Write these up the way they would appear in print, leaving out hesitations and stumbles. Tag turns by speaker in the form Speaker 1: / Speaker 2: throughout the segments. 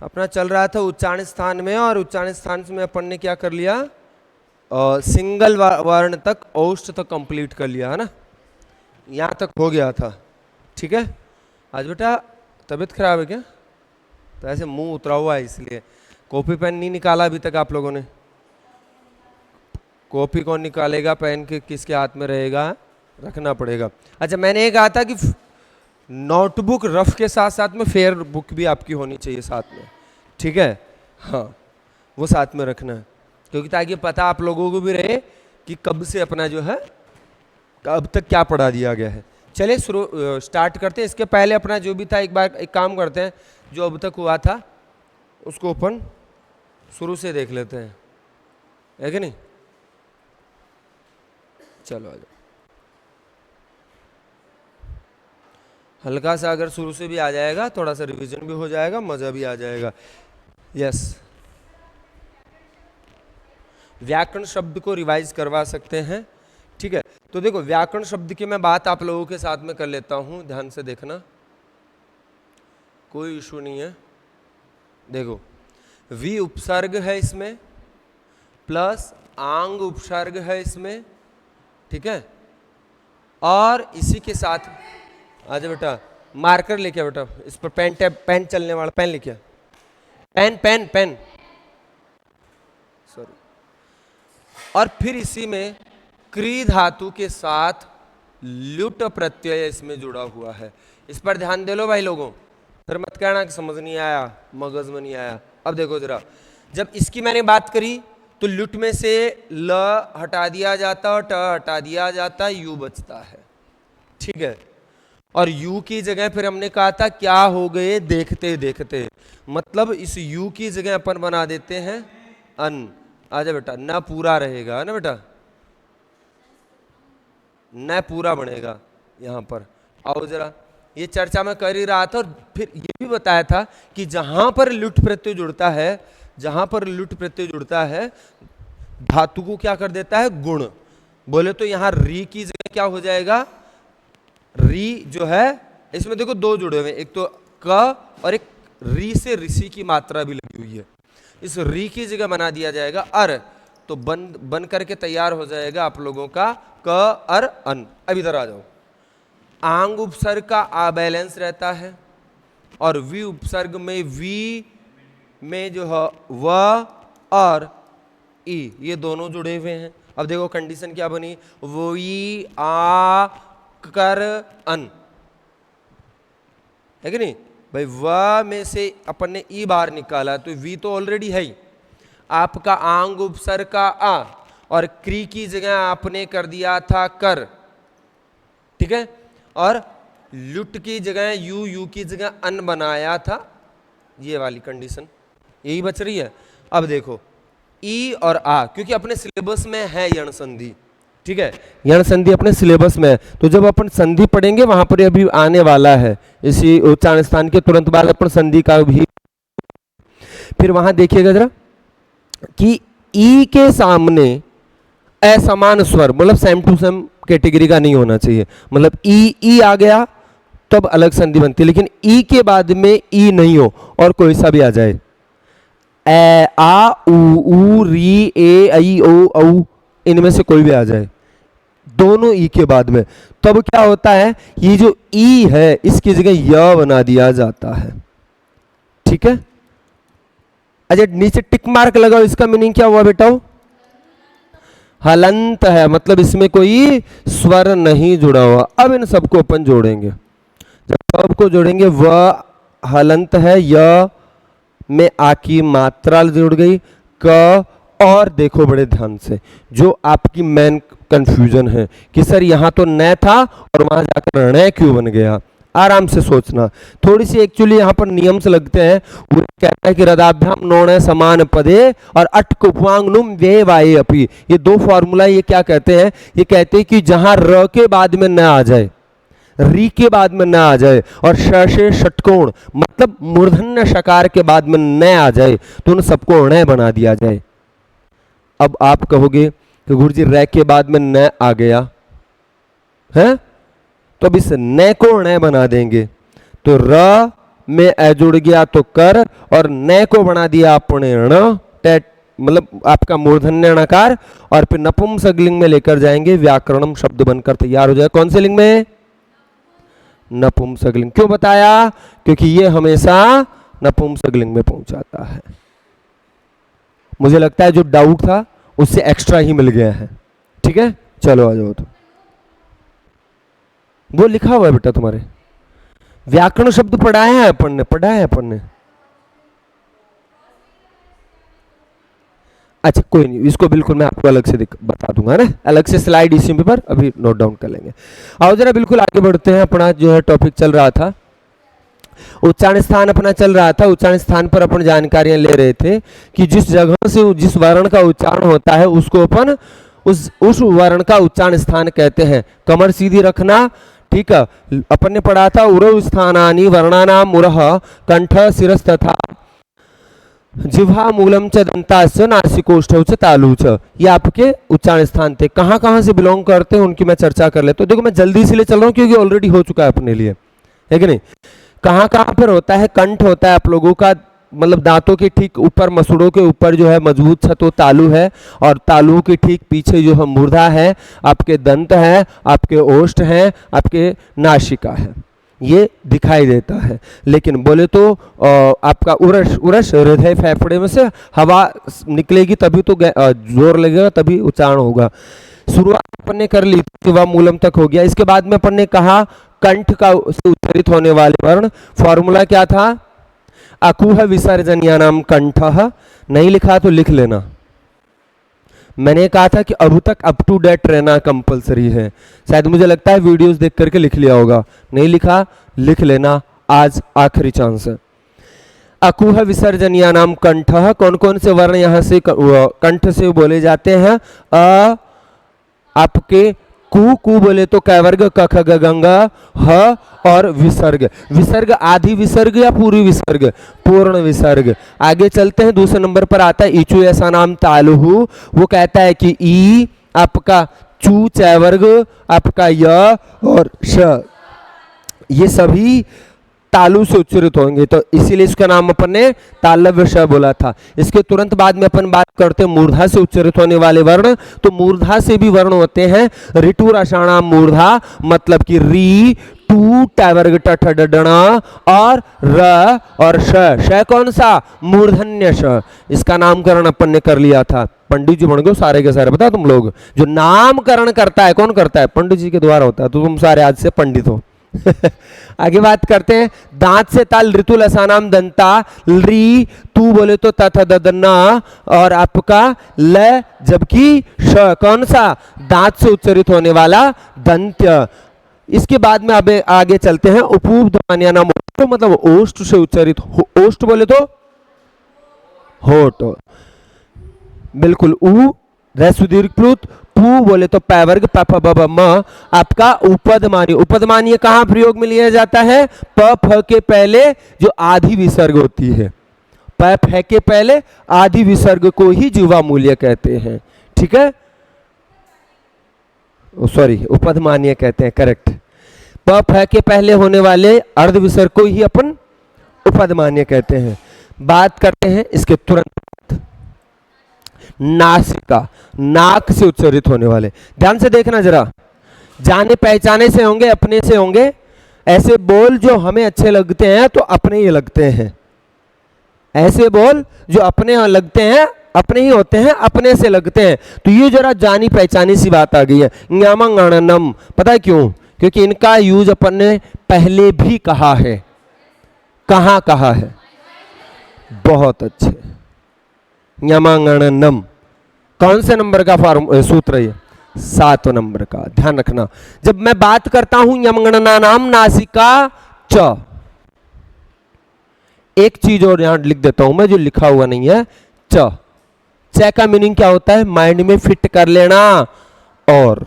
Speaker 1: अपना चल रहा था उच्चारण स्थान में, और उच्चारण स्थान से में अपन ने क्या कर लिया, सिंगल वर्ण तक औष्ठ तक कंप्लीट कर लिया है ना, यहाँ तक हो गया था। ठीक है, आज बेटा तबीयत खराब है क्या? तो ऐसे मुंह उतरा हुआ है इसलिए। कॉपी पेन नहीं निकाला अभी तक आप लोगों ने? कॉपी कौन निकालेगा, पेन के किसके हाथ में रहेगा, रखना पड़ेगा। अच्छा, मैंने ये कहा था कि नोटबुक रफ के साथ साथ में फेयर बुक भी आपकी होनी चाहिए साथ में। ठीक है, हाँ वो साथ में रखना है, क्योंकि ताकि पता आप लोगों को भी रहे कि कब से अपना जो है अब तक क्या पढ़ा दिया गया है। चलिए शुरू स्टार्ट करते हैं। इसके पहले अपना जो भी था एक बार एक काम करते हैं, जो अब तक हुआ था उसको अपन शुरू से देख लेते हैं, है कि नहीं? चलो आ जाओ। हल्का सा अगर शुरू से भी आ जाएगा, थोड़ा सा रिवीजन भी हो जाएगा, मजा भी आ जाएगा। यस, व्याकरण शब्द को रिवाइज करवा सकते हैं। ठीक है, तो देखो व्याकरण शब्द की मैं बात आप लोगों के साथ में कर लेता हूं, ध्यान से देखना, कोई इशू नहीं है। देखो वी उपसर्ग है इसमें, प्लस आंग उपसर्ग है इसमें। ठीक है, और इसी के साथ आजा बेटा, मार्कर लेके बेटा, इस पर पेन टैब, पेन चलने वाला पेन लेके, पेन पेन पेन, सॉरी। और फिर इसी में क्री धातु के साथ लुट प्रत्यय इसमें जुड़ा हुआ है। इस पर ध्यान दे लो भाई लोगों, फिर मत कहना कि समझ नहीं आया, मगज में नहीं आया। अब देखो जरा, जब इसकी मैंने बात करी तो लुट में से ल हटा दिया जाता और ट हटा दिया जाता, यू बचता है। ठीक है, और यू की जगह फिर हमने कहा था क्या हो गए, देखते देखते, मतलब इस यू की जगह अपन बना देते हैं अन। आजा बेटा, न पूरा रहेगा ना बेटा, न पूरा बनेगा यहां पर। आओ जरा, ये चर्चा में कर ही रहा था, और फिर ये भी बताया था कि जहां पर लुट प्रत्यय जुड़ता है, जहां पर लुट प्रत्यय जुड़ता है, धातु को क्या कर देता है, गुण। बोले तो यहां री की जगह क्या हो जाएगा, री जो है इसमें देखो दो जुड़े हुए, एक तो क और एक री से ऋषि की मात्रा भी लगी हुई है। इस री की जगह बना दिया जाएगा अर, तो बन करके तैयार हो जाएगा आप लोगों का क अर अन। अब इधर आ जाओ, आंग उपसर्ग का आ बैलेंस रहता है, और वी उपसर्ग में वी में जो है व और ई, ये दोनों जुड़े हुए हैं। अब देखो कंडीशन क्या बनी, वो ई आ कर अन, है कि नहीं भाई? व में से अपन ने ई बाहर निकाला, तो वी तो ऑलरेडी है ही। आपका आंग उपसर्ग का आ और क्री की जगह आपने कर दिया था कर। ठीक है, और लुट की जगह यू, यू की जगह अन बनाया था, ये वाली कंडीशन यही बच रही है। अब देखो ई और आ, क्योंकि अपने सिलेबस में है यण संधि। ठीक है, यण संधि अपने सिलेबस में है, तो जब अपन संधि पढ़ेंगे वहां पर अभी आने वाला है, इसी उच्चारण स्थान के तुरंत बाद अपन संधि का भी। फिर वहां देखिएगा जरा कि ई के सामने असमान स्वर, मतलब सेम टू सेम कैटेगरी का नहीं होना चाहिए, मतलब ई आ गया तब अलग संधि बनती है, लेकिन ई के बाद में ई नहीं हो और कोई सा भी आ जाए, ए आ उ री ए आई ओ औ, इनमें से कोई भी आ जाए, दोनों ई के बाद में, तब क्या होता है, ये जो ई है इसकी जगह य बना दिया जाता है। ठीक है, अच्छा नीचे टिक मार्क लगाओ, इसका मीनिंग क्या हुआ बेटा? हलंत है, मतलब इसमें कोई स्वर नहीं जुड़ा हुआ। अब इन सबको अपन जोड़ेंगे, जब सबको जोड़ेंगे व हलंत है, य में आ की मात्रा जुड़ गई, क, और देखो बड़े ध्यान से, जो आपकी मेन कंफ्यूजन है कि सर यहां तो न था और वहां जाकर न क्यों बन गया, आराम से सोचना। थोड़ी सी एक्चुअली यहाँ पर नियम से लगते हैं, वो कहता है कि रदाभ्याम नोण समान पदे और अट उपवांगनुम वे वाये अपी, ये दो फॉर्मूला ये क्या कहते हैं, ये कहते हैं कि जहां र के बाद में न आ जाए, री के बाद में न आ जाए, और श से षटकोण मतलब मूर्धन्य शकार के बाद में न आ जाए, तो उन सबको ण बना दिया जाए। अब आप कहोगे कि गुरुजी र के बाद में न आ गया है, तो अब इस न को ण बना देंगे, तो र में ए जुड़ गया तो कर, और न को बना दिया अपने ण, मतलब आपका मूर्धन्य णकार, और फिर नपुंसक लिंग में लेकर जाएंगे, व्याकरणम शब्द बनकर तैयार हो जाए। कौन से लिंग में? नपुंसक लिंग। क्यों बताया? क्योंकि ये हमेशा नपुंसक लिंग में पहुंचाता है। मुझे लगता है जो डाउट था उससे एक्स्ट्रा ही मिल गया है। ठीक है, चलो आ जाओ। तो वो लिखा हुआ है बेटा तुम्हारे, व्याकरण शब्द पढ़ाया है अपन ने। अच्छा कोई नहीं, इसको बिल्कुल मैं आपको अलग से बता दूंगा ना, अलग से स्लाइड इसी पेपर अभी नोट डाउन कर लेंगे। आओ जरा बिल्कुल आगे बढ़ते हैं। अपना जो है टॉपिक चल रहा था, उच्चारण स्थान अपना चल रहा था। उच्चारण स्थान पर अपन जानकारियां ले रहे थे कि जिस जगह से जिस वर्ण का उच्चारण होता है उसको अपन उस वर्ण का उच्चारण स्थान कहते हैं। कमर सीधी रखना, ठीक है। अपन ने पढ़ा था उरव स्थानानि वर्णानाम मुरह कंठ शिरस तथा जिह्वा मूलम च दंताश्च नासिकोष्ठौ च तालु च। ये आपके उच्चारण स्थान थे। कहाँ कहाँ से बिलोंग करते हैं उनकी मैं चर्चा कर लेता हूँ। देखो मैं जल्दी से ले चल रहा हूँ क्योंकि ऑलरेडी हो चुका है अपने लिए, है कि नहीं। कहाँ कहाँ पर होता है? कंठ होता है आप लोगों का, मतलब दांतों के ठीक ऊपर, मसूड़ों के ऊपर जो है मजबूत छत वो तालु है, और तालु के ठीक पीछे जो है मूर्धा है, आपके दंत है, आपके ओष्ठ है, आपके नासिका है, ये दिखाई देता है। लेकिन बोले तो आपका उरस हृदय फेफड़े में से हवा निकलेगी तभी तो जोर लगेगा, तभी उच्चारण होगा। शुरुआत अपन ने कर ली, जिह्वा मूलम तक हो गया। इसके बाद में अपन ने कहा कंठ का से उच्चारित होने वाले वर्ण, फॉर्मूला क्या था? अकुह विसर्जनीयानाम कंठः। नहीं लिखा तो लिख लेना। मैंने कहा था कि अब तक अप टू डेट रहना कंपलसरी है। शायद मुझे लगता है वीडियोस देख करके लिख लिया होगा, नहीं लिखा लिख लेना, आज आखिरी चांस है। अकुह विसर्जनीयानाम कंठः। कौन कौन से वर्ण यहाँ से कंठ से बोले जाते हैं? अ आपके कु बोले तो कैवर्ग क ख ग गंगा, ह और विसर्ग। विसर्ग आधी विसर्ग या पूरी विसर्ग? पूर्ण विसर्ग। आगे चलते हैं, दूसरे नंबर पर आता है ईचु ऐसा नाम तालुहु। वो कहता है कि ई आपका चू चैवर्ग, आपका य और श, ये सभी तालु से उच्चारित होंगे, तो इसीलिए इसका नाम अपन ने तालव्य श बोला था। इसके तुरंत बाद में अपन बात करते हैं मूर्धा से उच्चारित होने वाले वर्ण। तो मूर्धा से भी वर्ण होते हैं ऋतु रसाणाम मूर्धा, मतलब कि री टू टैवर्ग टठ डडणा और र और श कौन सा? मूर्धन्य श। इसका नामकरण अपन ने कर लिया था। पंडित जी बन गए सारे के सारे, बता तुम लोग। जो नामकरण करता है कौन करता है? पंडित जी के द्वारा होता है, तो तुम सारे आज से पंडित हो। आगे बात करते हैं, दांत से ताल ऋतु लसानाम दंता, री तू बोले तो तथा ददना, और आपका ल जबकि श कौन सा? दांत से उच्चारित होने वाला दंत्य। इसके बाद में अब आगे चलते हैं, उपूर्ध्वमान्यानाम, मतलब ओष्ठ से उच्चारित, ओष्ठ बोले तो होठ, बिल्कुल। उ रस्व दीर्घ पू बोले तो पैवर्ग प फ ब ब म, आपका उपदमानीय। उपदमानीय कहाँ प्रयोग में लिया जाता है? प फ के पहले जो आधी विसर्ग होती है, प फ के पहले आधी विसर्ग को ही जिह्वा मूल्य कहते हैं। ठीक है, सॉरी उपदमानीय कहते हैं, करेक्ट। प फ के पहले होने वाले अर्ध विसर्ग को ही अपन उपदमानीय कहते हैं। बात करते हैं इसके तुरंत नासिका, नाक से उच्चारित होने वाले। ध्यान से देखना जरा, जाने पहचाने से होंगे, अपने से होंगे। ऐसे बोल जो हमें अच्छे लगते हैं तो अपने ही लगते हैं, ऐसे बोल जो अपने लगते हैं अपने ही होते हैं, अपने से लगते हैं। तो ये जरा जानी पहचानी सी बात आ गई है। ञमंगणनम, पता है क्यों? क्योंकि इनका यूज अपन ने पहले भी कहा है। कहाँ कहा है? बहुत अच्छे। ञमंगणनम कौन से नंबर का सूत्र है? 7 नंबर का। ध्यान रखना, जब मैं बात करता हूं यमगणना नाम नासिका च, एक चीज और यहां लिख देता हूं मैं जो लिखा हुआ नहीं है। च का मीनिंग क्या होता है? माइंड में फिट कर लेना। और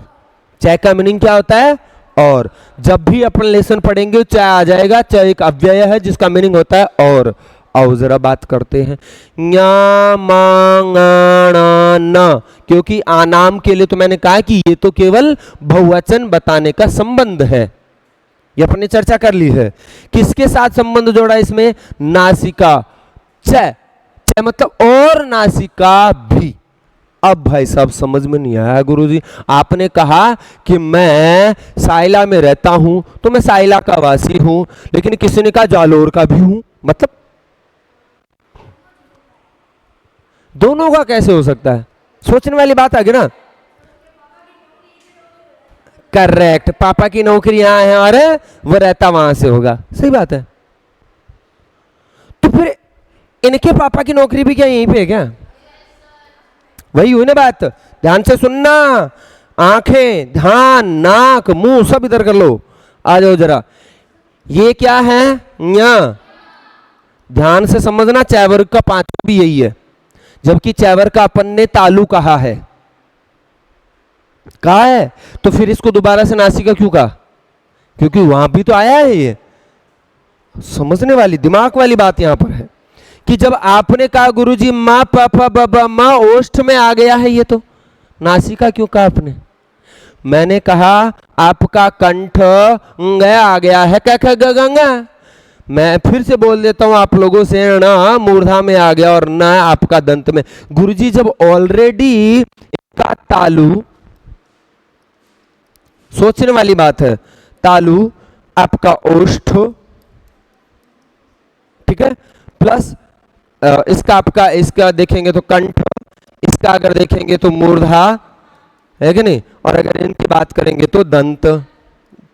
Speaker 1: च का मीनिंग क्या होता है? और जब भी अपन लेसन पढ़ेंगे च आ जाएगा। च एक अव्यय है जिसका मीनिंग होता है और। आओ जरा बात करते हैं ञमंगणन, क्योंकि आनाम के लिए तो मैंने कहा कि ये तो केवल बहुवचन बताने का संबंध है, ये अपने चर्चा कर ली है। किसके साथ संबंध जोड़ा इसमें? नासिका, च मतलब और नासिका भी। अब भाई साहब समझ में नहीं आया गुरुजी, आपने कहा कि मैं साइला में रहता हूं तो मैं साइला का वासी हूं, लेकिन किसी ने कहा जालोर का भी हूं, मतलब दोनों का कैसे हो सकता है? सोचने वाली बात आ गई ना। करेक्ट, पापा की नौकरी यहां है और वो रहता वहां से होगा, सही बात है। तो फिर इनके पापा की नौकरी भी क्या यहीं पे है क्या? वही हुई ना बात, ध्यान से सुनना, आंखें, ध्यान, नाक, मुंह सब इधर कर लो। आ जाओ जरा, ये क्या है? यहाँ ध्यान से समझना, चैवर्ग का पांचवा भी यही है, जबकि चैवर्ग का अपन ने तालु कहा है। कहा है तो फिर इसको दोबारा से नासिका क्यों कहा? क्योंकि वहां भी तो आया है। ये समझने वाली, दिमाग वाली बात यहां पर है कि जब आपने कहा गुरुजी मां प फ ब ब म ओष्ठ में आ गया है, ये तो नासिका क्यों कहा आपने? मैंने कहा आपका कंठ गया आ गया है, क ख ग गंगा। मैं फिर से बोल देता हूं आप लोगों से, ना मूर्धा में आ गया और ना आपका दंत में। गुरुजी जब ऑलरेडी का तालु, सोचने वाली बात है, तालु आपका ओष्ठ, ठीक है, प्लस इसका आपका, इसका देखेंगे तो कंठ, इसका अगर देखेंगे तो मूर्धा, है कि नहीं, और अगर इनकी बात करेंगे तो दंत।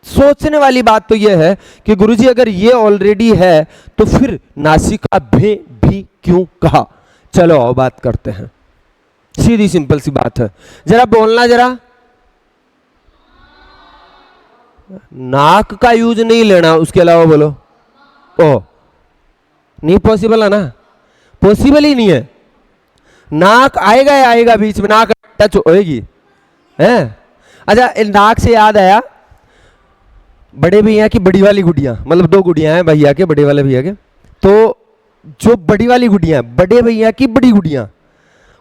Speaker 1: सोचने वाली बात तो यह है कि गुरुजी अगर ये ऑलरेडी है तो फिर नासिका भी क्यों कहा? चलो आओ बात करते हैं, सीधी सिंपल सी बात है। जरा बोलना जरा, नाक का यूज नहीं लेना, उसके अलावा बोलो। ओ नहीं पॉसिबल है ना, पॉसिबल ही नहीं है। नाक आएगा या आएगा बीच में, नाक टच होएगी है। अच्छा, नाक से याद आया, बड़े भैया की बड़ी वाली गुड़िया, मतलब दो गुड़िया हैं भैया के, बड़े वाले भैया के, तो जो बड़ी वाली गुड़िया, बड़े भैया की बड़ी गुड़िया,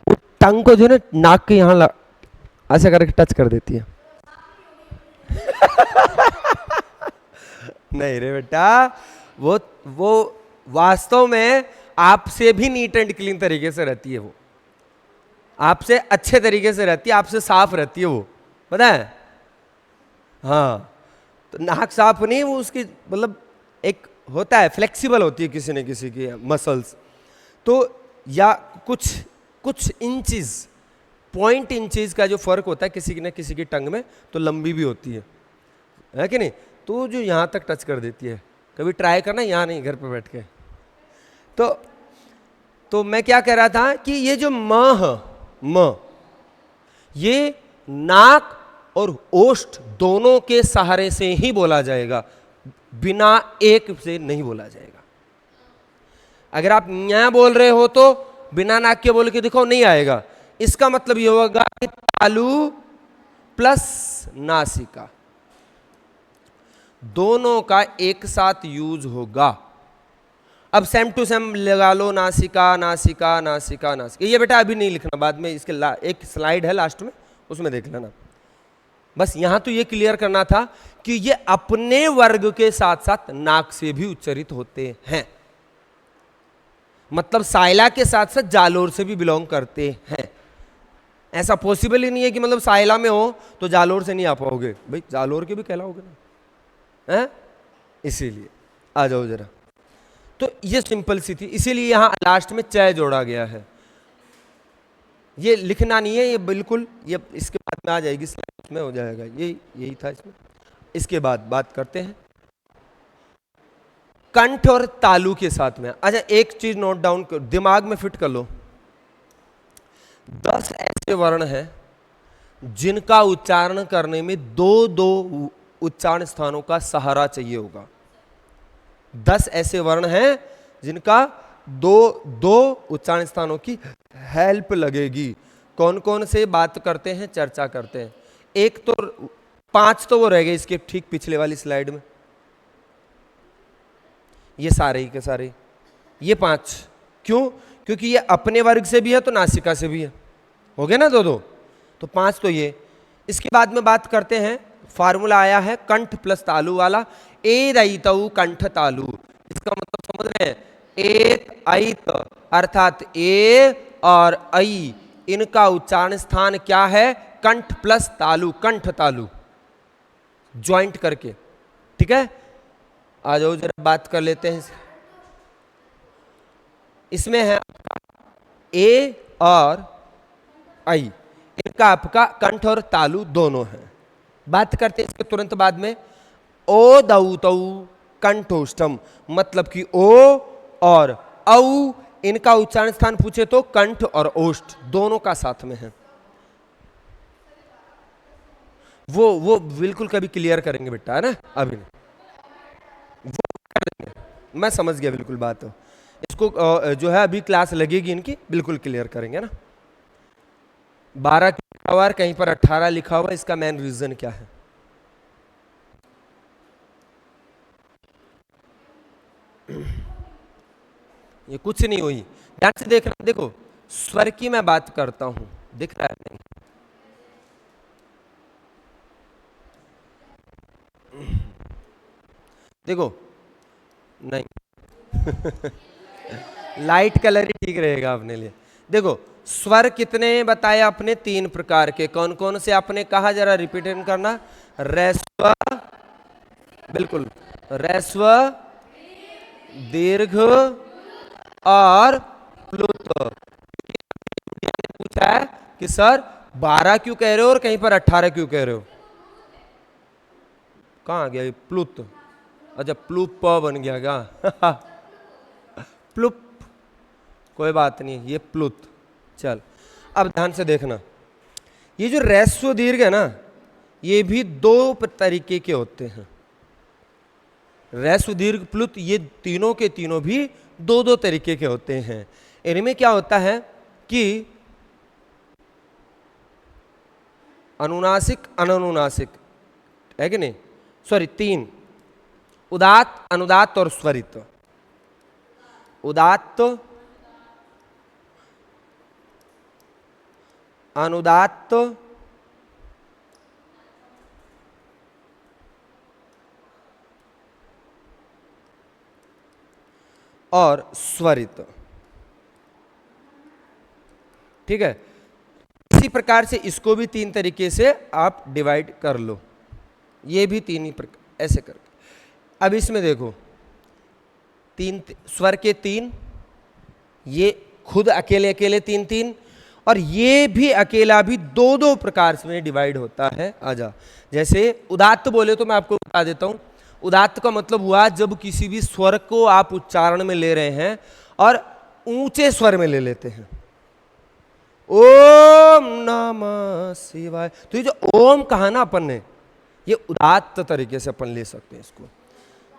Speaker 1: वो टंग को जो है ना नाक के यहां ऐसा करके टच कर देती है। नहीं रे बेटा, वो वास्तव में आपसे भी नीट एंड क्लीन तरीके से रहती है, वो आपसे अच्छे तरीके से रहती है, आपसे साफ रहती है वो, पता है? हाँ, तो नाक साफ नहीं, वो उसकी मतलब एक होता है, फ्लेक्सिबल होती है किसी न किसी की मसल्स, तो या कुछ इंचेस, पॉइंट इंचेस का जो फर्क होता है किसी न किसी की टंग में, तो लंबी भी होती है कि नहीं? तो जो यहाँ तक टच कर देती है, कभी ट्राई करना, यहाँ नहीं, घर पे बैठ के। तो मैं क्या कह रहा था कि ये जो म ये नाक और ओष्ठ दोनों के सहारे से ही बोला जाएगा, बिना एक से नहीं बोला जाएगा। अगर आप न्या बोल रहे हो तो बिना नाक के बोल के दिखाओ, नहीं आएगा। इसका मतलब ये होगा कि तालु प्लस नासिका दोनों का एक साथ यूज होगा। अब सेम टू सेम लगा लो, नासिका नासिका नासिका नासिका। ये बेटा अभी नहीं लिखना, बाद में इसके एक स्लाइड है लास्ट में, उसमें देख लेना। बस यहां तो ये क्लियर करना था कि ये अपने वर्ग के साथ साथ नाक से भी उच्चरित होते हैं, मतलब साइला के साथ साथ जालोर से भी बिलोंग करते हैं। ऐसा पॉसिबल ही नहीं है कि मतलब साइला में हो तो जालोर से नहीं आ पाओगे, भाई जालोर के भी कहलाओगे ना, है? इसीलिए आ जाओ जरा। तो ये सिंपल सी थी, इसीलिए यहां लास्ट में चय जोड़ा गया है। ये लिखना नहीं है, ये बिल्कुल, ये इसके बाद में आ जाएगी, स्लाइड में हो जाएगा, यही था इसमें। इसके बाद बात करते हैं कंठ और तालु के साथ में। अच्छा, एक चीज नोट डाउन कर, दिमाग में फिट कर लो, 10 ऐसे वर्ण हैं जिनका उच्चारण करने में दो उच्चारण स्थानों का सहारा चाहिए होगा। 10 ऐसे वर्ण हैं जिनका दो उच्चारण स्थानों की हेल्प लगेगी। कौन कौन से बात करते हैं, चर्चा करते हैं। एक तो 5 तो वो रह गए इसके ठीक पिछले वाली स्लाइड में, ये सारे ही के सारे, ये 5 क्यों? क्योंकि ये अपने वर्ग से भी है तो नासिका से भी है, हो गए ना दो, तो 5 तो ये। इसके बाद में बात करते हैं फार्मूला आया है कंठ प्लस तालु वाला, ए दईतऊ कंठ तालु। इसका मतलब समझ रहे हैं, एक ऐत अर्थात ए और ऐ इनका उच्चारण स्थान क्या है, कंठ प्लस तालु, कंठ तालु ज्वाइंट करके। ठीक है, आ जाओ जरा बात कर लेते हैं। इसमें है ए और ऐ, इनका आपका कंठ और तालु दोनों है। बात करते हैं इसके तुरंत बाद में, ओ दऊतऊ कंठोष्टम, मतलब कि ओ और औ इनका उच्चारण स्थान पूछे तो कंठ और ओष्ठ दोनों का साथ में है। वो बिल्कुल कभी क्लियर करेंगे बेटा, है ना, अभी वो मैं समझ गया बिल्कुल बात। इसको जो है अभी क्लास लगेगी इनकी, बिल्कुल क्लियर करेंगे ना। 12 लिखा हुआ, कहीं पर 18 लिखा हुआ, इसका मेन रीजन क्या है? ये कुछ नहीं हुई, ध्यान से देख रहा, देखो स्वर की मैं बात करता हूं, दिख रहा है नहीं? देखो नहीं लाइट कलर ही ठीक रहेगा अपने लिए। देखो स्वर कितने बताए आपने? 3 प्रकार के। कौन कौन से आपने कहा, जरा रिपीट करना। रस्व, बिल्कुल, रस्व, दीर्घ और प्लुत। पूछा है कि सर 12 क्यों कह रहे हो और कहीं पर 18 क्यों कह रहे हो? कहाँ गया ये प्लुत? अच्छा प्लुप बन गया क्या? प्लुप, कोई बात नहीं, ये प्लुत। चल अब ध्यान से देखना, ये जो रस्व दीर्घ है ना, ये भी 2 तरीके के होते हैं। रस्व दीर्घ प्लुत, ये तीनों के तीनों भी 2 तरीके के होते हैं। इनमें क्या होता है कि अनुनासिक अननुनासिक, है कि नहीं, सॉरी 3, उदात्त, अनुदात्त और स्वरित। उदात्त, अनुदात्त और स्वरित। ठीक है, इसी प्रकार से इसको भी 3 तरीके से आप डिवाइड कर लो, ये भी 3 ही प्रकार ऐसे करके। अब इसमें देखो 3 स्वर के 3, ये खुद अकेले अकेले 3-3, और ये भी अकेला भी 2-2 प्रकार में डिवाइड होता है। आजा, जैसे उदात्त बोले तो मैं आपको बता देता हूं। उदात्त का मतलब हुआ जब किसी भी स्वर को आप उच्चारण में ले रहे हैं और ऊंचे स्वर में ले लेते हैं। ओम नमः शिवाय, तो ये जो ओम कहा ना अपन ने, ये उदात्त तरीके से अपन ले सकते हैं इसको,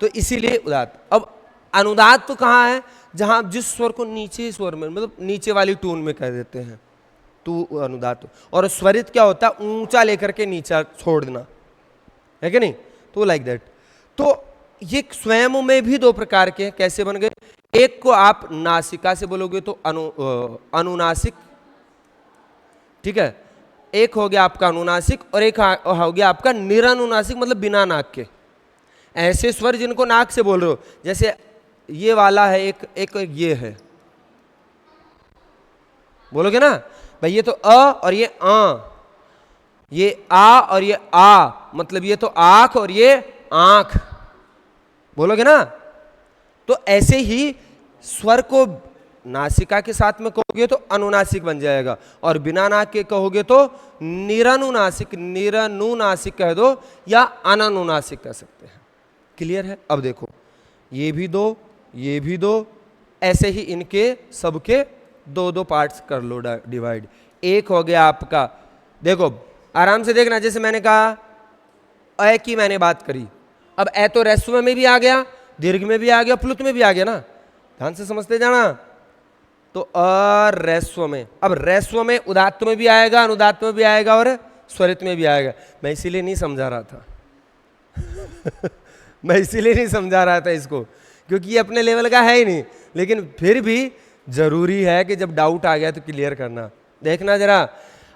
Speaker 1: तो इसीलिए उदात्त। अब अनुदात्त तो कहाँ है? जहां आप जिस स्वर को नीचे स्वर में, मतलब नीचे वाली टून में कह देते हैं, तो अनुदात्त। और स्वरित क्या होता है? ऊंचा लेकर के नीचा छोड़ देना, है कि नहीं? तो लाइक दैट। तो ये स्वयं में भी 2 प्रकार के हैं। कैसे बन गए? एक को आप नासिका से बोलोगे तो अनुनासिक, ठीक है, एक हो गया आपका अनुनासिक और एक हो गया आपका निरनुनासिक, मतलब बिना नाक के। ऐसे स्वर जिनको नाक से बोल रहे हो, जैसे ये वाला है, एक ये है, बोलोगे ना भाई, ये तो अ और ये आ, ये आ और ये आ, मतलब ये तो आंख और ये आंख, बोलोगे ना? तो ऐसे ही स्वर को नासिका के साथ में कहोगे तो अनुनासिक बन जाएगा, और बिना नाक के कहोगे तो निरनुनासिक, निरनुनासिक कह दो या अननुनासिक कह सकते हैं। क्लियर है? अब देखो ये भी 2, ये भी 2, ऐसे ही इनके सबके 2-2 पार्ट्स कर लो डिवाइड। एक हो गया आपका, देखो आराम से देखना, जैसे मैंने कहा अ की मैंने बात करी, अब ए तो रस्व में भी आ गया, दीर्घ में भी आ गया, प्लुत में भी आ गया ना, ध्यान से समझते जाना। तो अरस्व में, अब रस्व में उदात्त में भी आएगा, अनुदात्त में भी आएगा और स्वरित में भी आएगा। मैं इसीलिए नहीं समझा रहा था मैं इसीलिए नहीं समझा रहा था इसको, क्योंकि ये अपने लेवल का है ही नहीं, लेकिन फिर भी जरूरी है कि जब डाउट आ गया तो क्लियर करना। देखना जरा,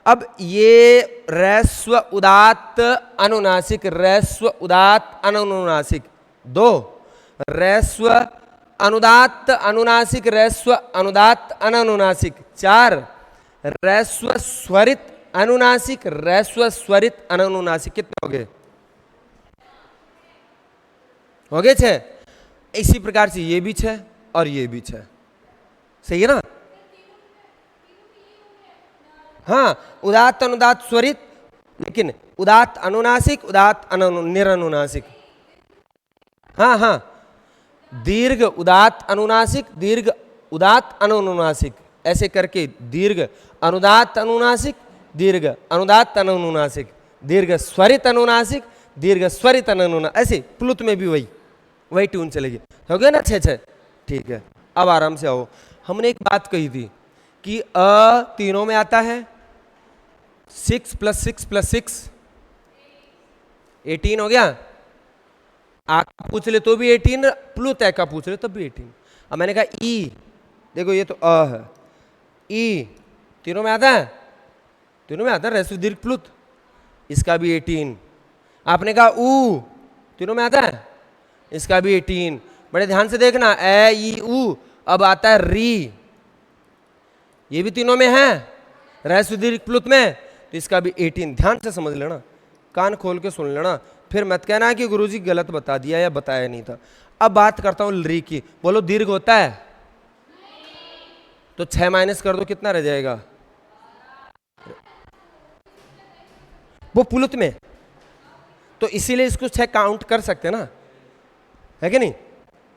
Speaker 1: अब ये ह्रस्व उदात्त अनुनासिक, ह्रस्व उदात्त अनुनासिक, दो ह्रस्व अनुदात्त अनुनासिक, ह्रस्व अनुदात्त अनुनासिक, चार ह्रस्व स्वरित अनुनासिक, ह्रस्व स्वरित अनुनासिक। कितने हो गए? हो गए 6। इसी प्रकार से ये भी 6 और ये भी 6। सही है ना? हाँ, उदात्त अनुदात्त स्वरित, लेकिन उदात्त अनुनासिक, उदात्त निरनुनासिक। हाँ हाँ, दीर्घ उदात्त अनुनासिक, दीर्घ उदात्त अनुनासिक, ऐसे करके दीर्घ अनुदात्त अनुनासिक, दीर्घ अनुदात्त अनुनासिक, दीर्घ स्वरित अनुनासिक, दीर्घ स्वरित अनुनासिक, ऐसे प्लुत में भी वही ट्यून चलेगी। हो गया ना 6 6? ठीक है, अब आराम से आओ। हमने एक बात कही थी कि अ तीनों में आता है। 6 + 6 + 6 18 हो गया। आ का पूछ ले तो भी 18, प्लुत ए का पूछ ले तब भी 18। अब मैंने कहा ई, देखो ये तो अ है, ई तीनों में आता है, तीनों में आता है ह्रस्व दीर्घ प्लुत, इसका भी 18। आपने कहा ऊ, तीनों में आता है, इसका भी 18। बड़े ध्यान से देखना, ए ई ऊ, अब आता है री, ये भी तीनों में है ह्रस्व दीर्घ प्लुत में, तो इसका भी 18। ध्यान से समझ लेना, कान खोल के सुन लेना, फिर मत कहना कि गुरुजी गलत बता दिया या बताया नहीं था। अब बात करता हूं री की। बोलो दीर्घ होता है? तो 6 माइनस कर दो, कितना रह जाएगा? वो पुलुत में, तो इसीलिए इसको 6 काउंट कर सकते ना, है कि नहीं?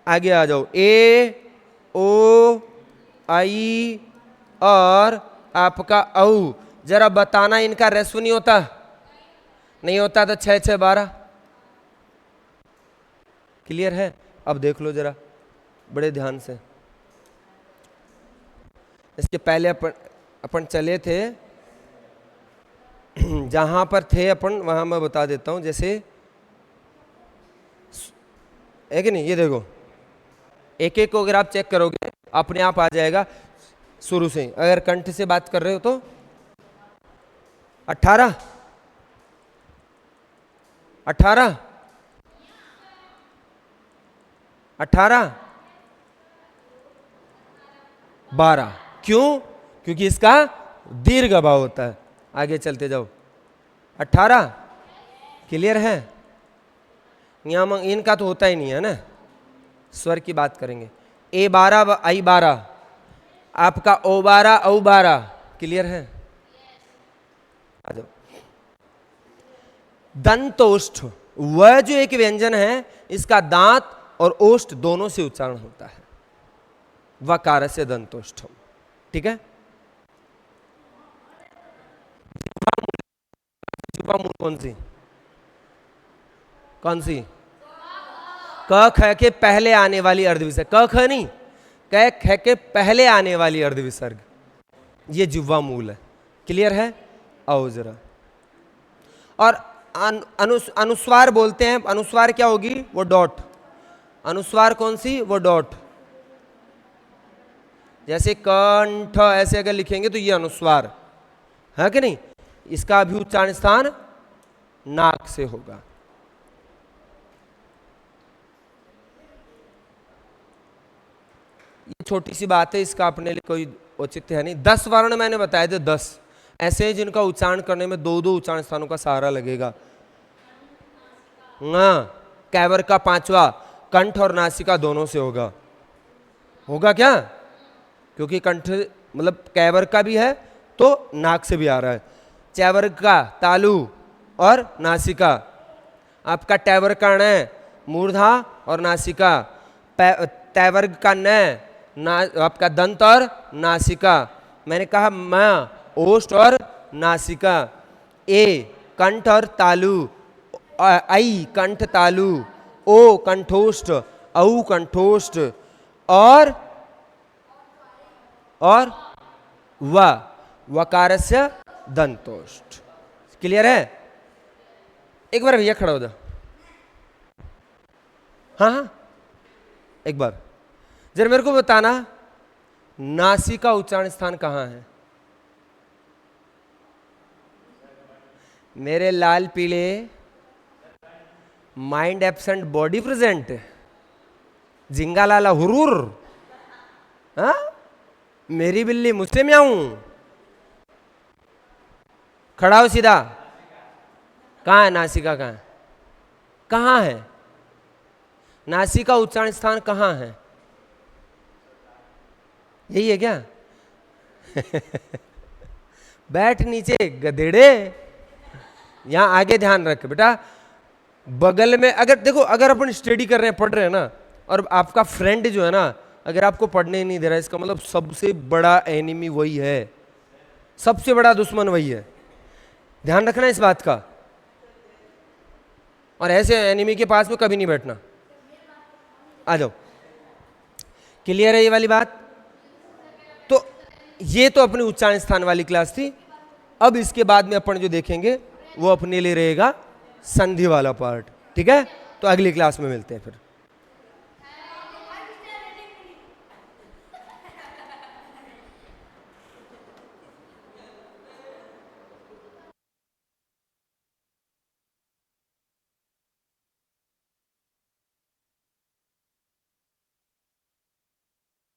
Speaker 1: आगे आ जाओ। ए ओ आई और आपका औ, जरा बताना इनका ह्रस्व नहीं होता? नहीं होता तो 6 6 12। क्लियर है? अब देख लो जरा बड़े ध्यान से। इसके पहले अपन चले थे, जहां पर थे अपन वहां मैं बता देता हूं। जैसे है कि नहीं, ये देखो एक एक को अगर आप चेक करोगे अपने आप आ जाएगा शुरू से। अगर कंठ से बात कर रहे हो तो 18 18 18 12। क्यों? क्योंकि इसका दीर्घ अभाव होता है। आगे चलते जाओ। 18 क्लियर है? नियम इनका तो होता ही नहीं है ना, स्वर की बात करेंगे। ए 12 आई 12, आपका ओ 12 औ 12। क्लियर है? आ जाओ। दंतोष्ठ, वह जो एक व्यंजन है, इसका दांत और ओष्ठ दोनों से उच्चारण होता है, वकार से दंतोष्ठम। ठीक है? जिह्वा मूल कौन सी? कौन सी? क ख के पहले आने वाली अर्ध विसर्ग, क ख नहीं, क ख के पहले आने वाली अर्ध विसर्ग, ये जिह्वा मूल है। क्लियर है? आओ जरा। और अनुस्वार बोलते हैं। अनुस्वार क्या होगी? वो डॉट। अनुस्वार कौन सी? वो डॉट। जैसे कंठ ऐसे अगर लिखेंगे तो ये अनुस्वार है कि नहीं? इसका भी उच्चारण स्थान नाक से होगा। ये छोटी सी बात है, इसका अपने लिए कोई औचित्य है नहीं। 10 वर्ण मैंने बताए थे, 10 ऐसे हैं जिनका उच्चारण करने में 2-2 उच्चारण स्थानों का सहारा लगेगा। कैवर का 5वां कंठ और नासिका दोनों से होगा। होगा क्या? क्योंकि कंठ मतलब कैवर का भी है तो नाक से भी आ रहा है। चैवर का तालु और नासिका, आपका टैवर्ग का न मूर्धा और नासिका, तैवर्ग का न आपका दंत और नासिका। मैंने कहा म ओष्ठ और नासिका, ए कंठ और तालु, आई कंठ तालु, ओ कंठोष्ठ, औ कंठोष्ठ और वकारस्य दंतोष्ठ। क्लियर है? एक बार भैया खड़ा हो जाओ। हाँ, एक बार जरा मेरे को बताना, नासिका उच्चारण स्थान कहाँ है? मेरे लाल पीले माइंड एब्सेंट बॉडी प्रेजेंट, जिंगा लाला हुरूर, हाँ मेरी बिल्ली मुझसे म्याऊं, खड़ा हो सीधा। कहाँ है नासिका, कहाँ है, कहाँ है नासिका, उच्चारण स्थान कहाँ है, यही है क्या? बैठ नीचे गधेड़े, यहां आगे ध्यान रख बेटा। बगल में अगर देखो, अगर अपन स्टडी कर रहे हैं, पढ़ रहे हैं ना, और आपका फ्रेंड जो है ना अगर आपको पढ़ने नहीं दे रहा है, इसका मतलब सबसे बड़ा एनिमी वही है, सबसे बड़ा दुश्मन वही है। ध्यान रखना इस बात का, और ऐसे एनिमी के पास में कभी नहीं बैठना। आ जाओ, क्लियर है ये वाली बात? तो ये तो अपनी उच्चारण स्थान वाली क्लास थी। अब इसके बाद में अपन जो देखेंगे वो अपने लिए रहेगा संधि वाला पार्ट, ठीक है? तो अगली क्लास में मिलते हैं फिर।